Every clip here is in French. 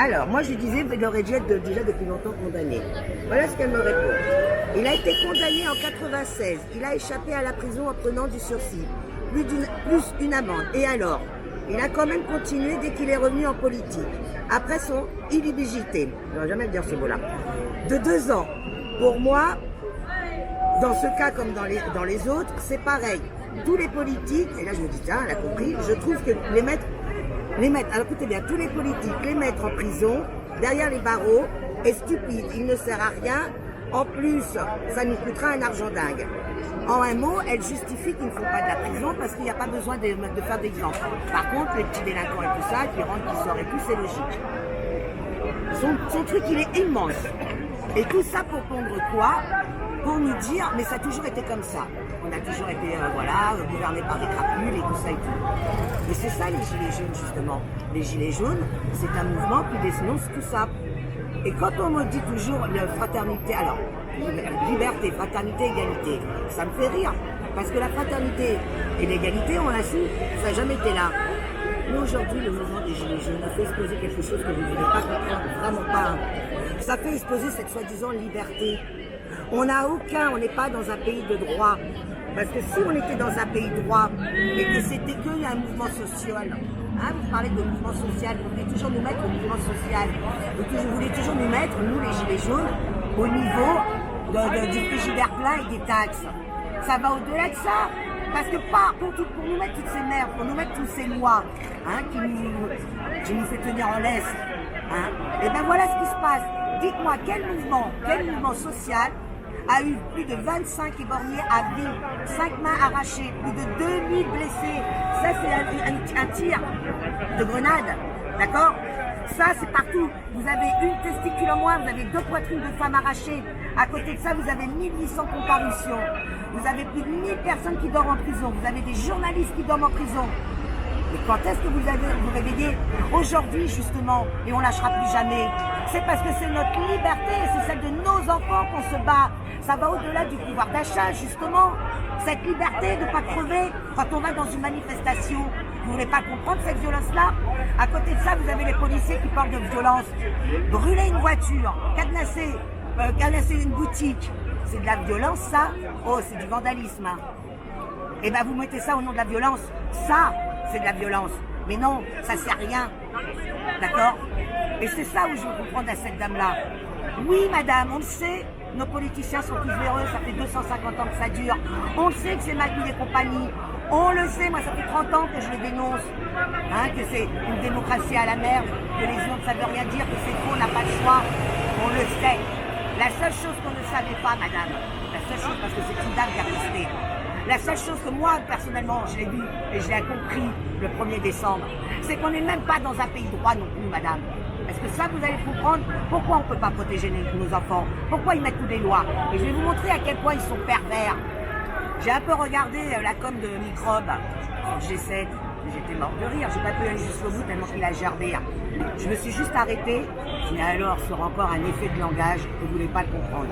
Alors, moi je disais qu'il aurait dû être déjà depuis longtemps condamné. Voilà ce qu'elle me répond. Il a été condamné en 96. Il a échappé à la prison en prenant du sursis. Plus une amende. Et alors? Il a quand même continué dès qu'il est revenu en politique. Après son illigibilité, je ne vais jamais dire ce mot-là, de 2 ans. Pour moi, dans ce cas comme dans les autres, c'est pareil. Tous les politiques, et là je me dis, tiens, elle a compris, je trouve que les mettre, alors écoutez bien, tous les politiques, les mettre en prison, derrière les barreaux, est stupide, il ne sert à rien. En plus, ça nous coûtera un argent dingue. En un mot, elle justifie qu'ils ne font pas de la prison parce qu'il n'y a pas besoin de faire d'exemple. Par contre, les petits délinquants et tout ça, qui rentrent, qui sortent et tout, c'est logique. Son truc, il est immense. Et tout ça pour pondre quoi? Pour nous dire, mais ça a toujours été comme ça. On a toujours été, gouverné par des crapules et tout ça et tout. Et c'est ça les Gilets jaunes, justement. Les Gilets jaunes, c'est un mouvement qui dénonce tout ça. Et quand on me dit toujours la fraternité, alors, liberté, fraternité, égalité, ça me fait rire. Parce que la fraternité et l'égalité, on l'a su, ça n'a jamais été là. Mais aujourd'hui, le mouvement des Gilets jaunes a fait exploser quelque chose que vous ne voulez pas comprendre, vraiment pas. Ça fait exploser cette soi-disant liberté. On n'est pas dans un pays de droit. Parce que si on était dans un pays de droit et que c'était un mouvement social, hein, vous parlez de mouvement social, vous voulez toujours nous mettre au mouvement social, vous voulez toujours nous mettre, nous les Gilets jaunes, au niveau du frigidaire plein et des taxes. Ça va au-delà de ça. Parce que pour nous mettre toutes ces merdes, pour nous mettre toutes ces lois hein, qui nous fait tenir en laisse, hein, et ben voilà ce qui se passe. Dites-moi quel mouvement social a eu plus de 25 éborgnés à vie, 5 mains arrachées, plus de 2000 blessés. Ça, c'est un tir de grenade, d'accord? Ça, c'est partout. Vous avez une testicule en moins, vous avez 2 poitrines de femmes arrachées. À côté de ça, vous avez 1800 comparutions. Vous avez plus de 1000 personnes qui dorment en prison. Vous avez des journalistes qui dorment en prison. Mais quand est-ce que vous allez vous réveiller? Aujourd'hui, justement, et on lâchera plus jamais. C'est parce que c'est notre liberté, c'est celle de nos enfants qu'on se bat. Ça va au-delà du pouvoir d'achat, justement. Cette liberté de ne pas crever quand on va dans une manifestation. Vous ne voulez pas comprendre cette violence-là? À côté de ça, vous avez les policiers qui parlent de violence. Brûler une voiture, cadenasser une boutique. C'est de la violence, ça? Oh, c'est du vandalisme. Hein. Et bien, vous mettez ça au nom de la violence. Ça, c'est de la violence. Mais non, ça ne sert à rien. D'accord? Et c'est ça où je veux comprendre à cette dame-là. Oui, madame, on le sait, nos politiciens sont tous véreux, ça fait 250 ans que ça dure. On le sait que c'est Macron et compagnie. On le sait, moi ça fait 30 ans que je le dénonce. Hein, que c'est une démocratie à la merde, que les urnes ça veut rien dire, que c'est faux, on n'a pas le choix. On le sait. La seule chose qu'on ne savait pas, madame, la seule chose, parce que c'est une dame qui a resté, la seule chose que moi, personnellement, je l'ai vu et je l'ai compris le 1er décembre, c'est qu'on n'est même pas dans un pays de droit non plus, madame. Est-ce que ça, vous allez comprendre pourquoi on ne peut pas protéger nos enfants? Pourquoi ils mettent toutes les lois? Et je vais vous montrer à quel point ils sont pervers. J'ai un peu regardé la com de Microbe sur G7. J'étais morte de rire. J'ai pas pu aller jusqu'au bout tellement qu'il a gerbé. Je me suis juste arrêtée. Mais alors, sur encore un effet de langage, vous ne voulez pas le comprendre.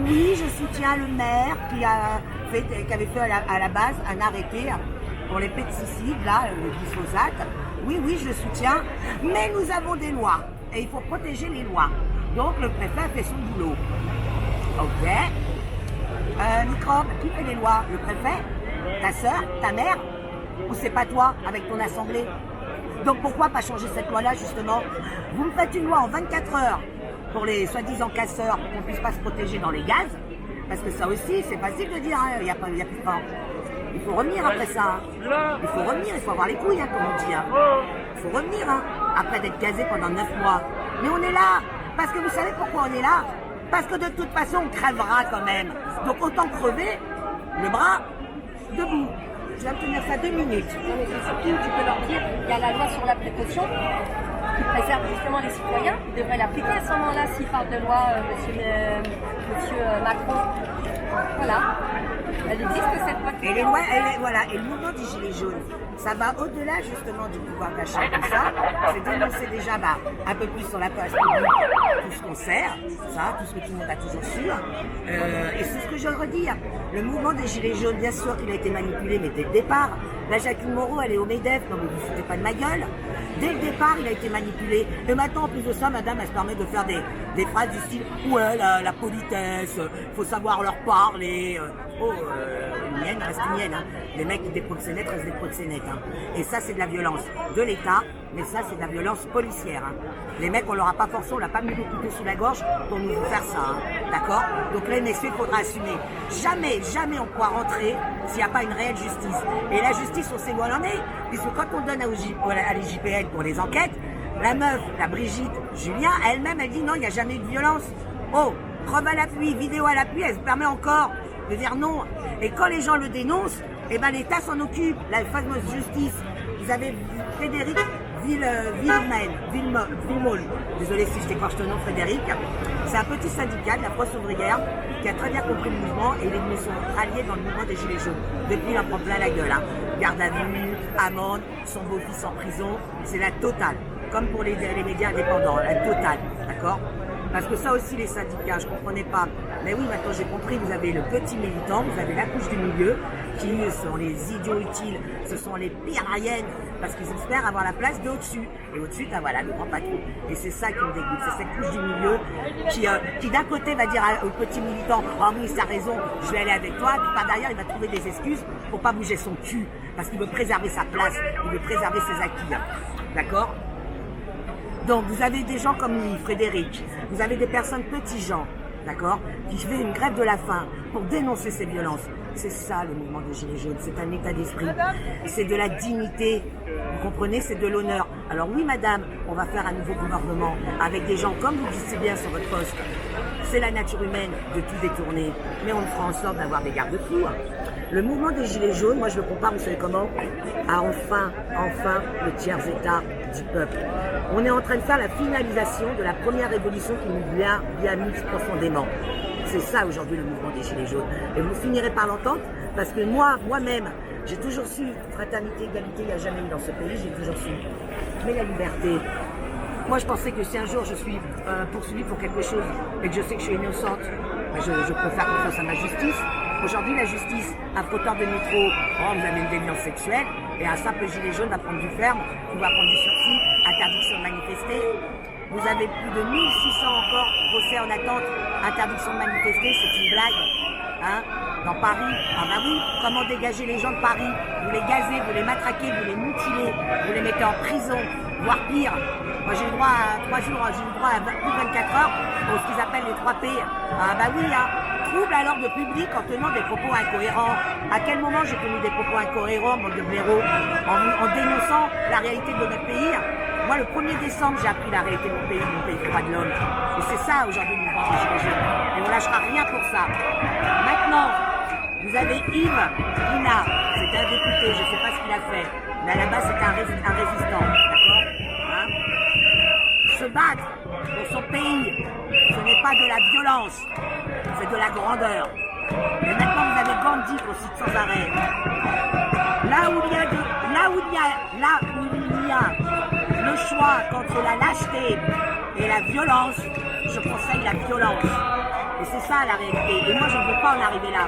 Oui, je soutiens le maire qui avait fait à la base un arrêté pour les pesticides, là, le glyphosate. Oui, je le soutiens, mais nous avons des lois et il faut protéger les lois. Donc le préfet a fait son boulot. Ok. Microbe, qui fait les lois? Le préfet? Ta soeur? Ta mère? Ou c'est pas toi avec ton assemblée? Donc pourquoi pas changer cette loi-là justement? Vous me faites une loi en 24 heures pour les soi-disant casseurs pour qu'on ne puisse pas se protéger dans les gaz. Parce que ça aussi, c'est facile de dire, il n'y a plus de temps. Il faut revenir après ça. Hein. Il faut revenir, il faut avoir les couilles, hein, comme on dit. Hein. Il faut revenir, hein, après d'être casé pendant 9 mois. Mais on est là, parce que vous savez pourquoi on est là? Parce que de toute façon, on crèvera quand même. Donc autant crever le bras debout. Je vais me tenir ça 2 minutes. Non, mais c'est surtout, tu peux leur dire, il y a la loi sur la précaution qui préserve justement les citoyens. Ils devraient l'appliquer à ce moment-là s'ils parlent de loi, monsieur Macron. Voilà. Elle existe cette loi. Et les lois, et le mouvement des Gilets jaunes, ça va au-delà justement du pouvoir d'achat et tout ça. C'est dénoncer déjà un peu plus sur la place publique tout ce qu'on sert, ça, tout ce que tout le monde a toujours su. Et c'est ce que je veux redire. Le mouvement des Gilets jaunes, bien sûr qu'il a été manipulé, mais dès le départ, la Jacqueline Moreau, elle est au MEDEF, non mais vous ne foutez pas de ma gueule. Dès le départ, il a été manipulé. Et maintenant, en plus de ça, madame, elle se permet de faire des phrases du style « Ouais, la politesse, faut savoir leur parler. » Mienne reste mienne. Hein. Les mecs, des proxénètes restent des proxénètes. Hein. Et ça, c'est de la violence de l'État, mais ça, c'est de la violence policière. Hein. Les mecs, on leur a pas forcé, on l'a pas mis le couteau sous la gorge pour nous faire ça. Hein. D'accord? Donc là, messieurs, il faudra assumer. Jamais on pourra rentrer s'il n'y a pas une réelle justice. Et la justice, on sait où elle en est. Puisque quand on donne à l'IJPN pour les enquêtes, la meuf, la Brigitte Julien, elle-même, elle dit non, il n'y a jamais eu de violence. Oh, preuve à l'appui, vidéo à l'appui, elle se permet encore de dire non. Et quand les gens le dénoncent, eh ben l'État s'en occupe, la fameuse justice. Vous avez Frédéric Villemol, désolé si je t'écorche ton nom Frédéric, c'est un petit syndicat de la presse ouvrière qui a très bien compris le mouvement et il est venu se rallier dans le mouvement des Gilets jaunes. Depuis il en prend plein la gueule, hein. Garde à vue, amende, son beau-fils en prison, c'est la totale. Comme pour les médias indépendants, la totale, d'accord? Parce que ça aussi, les syndicats, je ne comprenais pas. Mais oui, maintenant j'ai compris, vous avez le petit militant, vous avez la couche du milieu, qui sont les idiots utiles, ce sont les pires hyènes, parce qu'ils espèrent avoir la place d'au-dessus. Et au-dessus, ben voilà, le grand patron. Et c'est ça qui me dégoûte, c'est cette couche du milieu qui d'un côté va dire au petit militant, oh oui, t'as raison, je vais aller avec toi, puis par derrière, il va trouver des excuses pour pas bouger son cul, parce qu'il veut préserver sa place, il veut préserver ses acquis. D'accord ? Donc, vous avez des gens comme lui, Frédéric, vous avez des personnes petits gens, d'accord, qui fait une grève de la faim pour dénoncer ces violences. C'est ça le mouvement des Gilets jaunes, c'est un état d'esprit, c'est de la dignité, vous comprenez, c'est de l'honneur. Alors oui madame, on va faire un nouveau gouvernement avec des gens comme vous dites si bien sur votre poste. C'est la nature humaine de tout détourner, mais on fera en sorte d'avoir des garde-fous. Le mouvement des Gilets jaunes, moi je le compare, vous savez comment, à enfin le tiers-état du peuple. On est en train de faire la finalisation de la première révolution qui nous vient mis profondément. C'est ça aujourd'hui le mouvement des Gilets jaunes. Et vous finirez par l'entendre parce que moi-même, j'ai toujours su fraternité, égalité, il n'y a jamais eu dans ce pays, j'ai toujours su. Mais la liberté. Moi je pensais que si un jour je suis poursuivie pour quelque chose et que je sais que je suis innocente, je peux faire confiance à ma justice. Aujourd'hui, la justice, un frotteur de métro, oh, vous avez une déviance sexuelle, et un simple gilet jaune va prendre du ferme, ou va prendre du sursis, interdiction de manifester. Vous avez plus de 1600 encore procès en attente, interdiction de manifester, c'est une blague. Hein, dans Paris, ah bah oui, comment dégager les gens de Paris? Vous les gazez, vous les matraquez, vous les mutilez, vous les mettez en prison, voire pire. Moi j'ai le droit à 3 jours, j'ai le droit à plus de 24 heures pour ce qu'ils appellent les 3 P. Ah bah oui, hein. Trouble à l'ordre public en tenant des propos incohérents. À quel moment j'ai tenu des propos incohérents, bande de blaireaux, en dénonçant la réalité de notre pays? Moi, le 1er décembre, j'ai appris la réalité de mon pays des droits de l'homme. Et c'est ça aujourd'hui le mouvement des Gilets jaunes. Et on lâchera rien pour ça. Maintenant, vous avez Yves Guina, c'est un député, je ne sais pas ce qu'il a fait, mais à la base c'est un résistant, d'accord, hein? Se battre pour son pays, ce n'est pas de la violence, c'est de la grandeur. Et maintenant vous avez Gandhi qu'on cite sans arrêt. Là où il y a le choix entre la lâcheté et la violence, je conseille la violence. Et c'est ça la réalité. Et moi je ne veux pas en arriver là.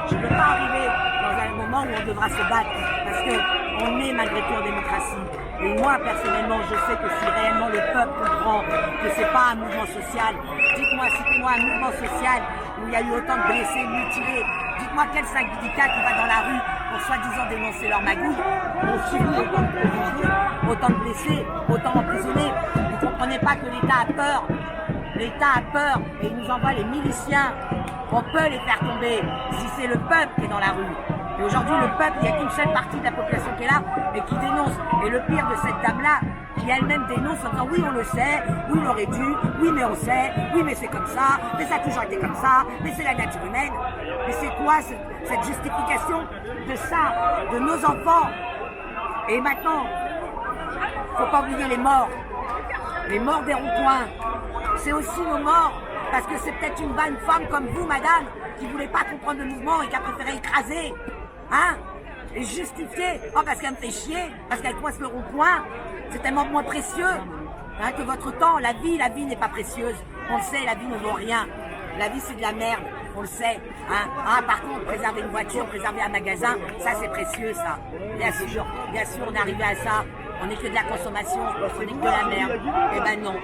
Je ne veux pas arriver dans un moment où on devra se battre, parce qu'on est malgré tout en démocratie. Et moi, personnellement, je sais que si réellement le peuple comprend que c'est pas un mouvement social, dites-moi, citez-moi un mouvement social où il y a eu autant de blessés, mutilés. Dites-moi quel syndicat qui va dans la rue pour soi-disant dénoncer leur magouille, ont subi autant de prisonniers, autant de blessés, autant emprisonnés. Vous ne comprenez pas que l'État a peur. L'État a peur et il nous envoie les miliciens. On peut les faire tomber si c'est le peuple qui est dans la rue. Et aujourd'hui, le peuple, il n'y a qu'une seule partie de la population qui est là et qui dénonce. Et le pire de cette dame-là, qui elle-même dénonce en disant oui, on le sait, oui, on aurait dû, oui, mais on sait, oui, mais c'est comme ça, mais ça a toujours été comme ça, mais c'est la nature humaine. Mais c'est quoi cette justification de ça, de nos enfants? Et maintenant, faut pas oublier les morts des ronds-points. C'est aussi nos morts. Parce que c'est peut-être une femme comme vous, madame, qui ne voulait pas comprendre le mouvement et qui a préféré écraser. Hein? Et justifier. Oh, parce qu'elle me fait chier, parce qu'elle coince le rond-point. C'est tellement moins précieux hein, que votre temps. La vie n'est pas précieuse. On le sait, la vie ne vaut rien. La vie, c'est de la merde. On le sait. Hein? Ah, par contre, préserver une voiture, préserver un magasin, ça, c'est précieux, ça. Bien sûr, on est arrivé à ça. On n'est que de la consommation, on n'est que la merde. Eh ben non.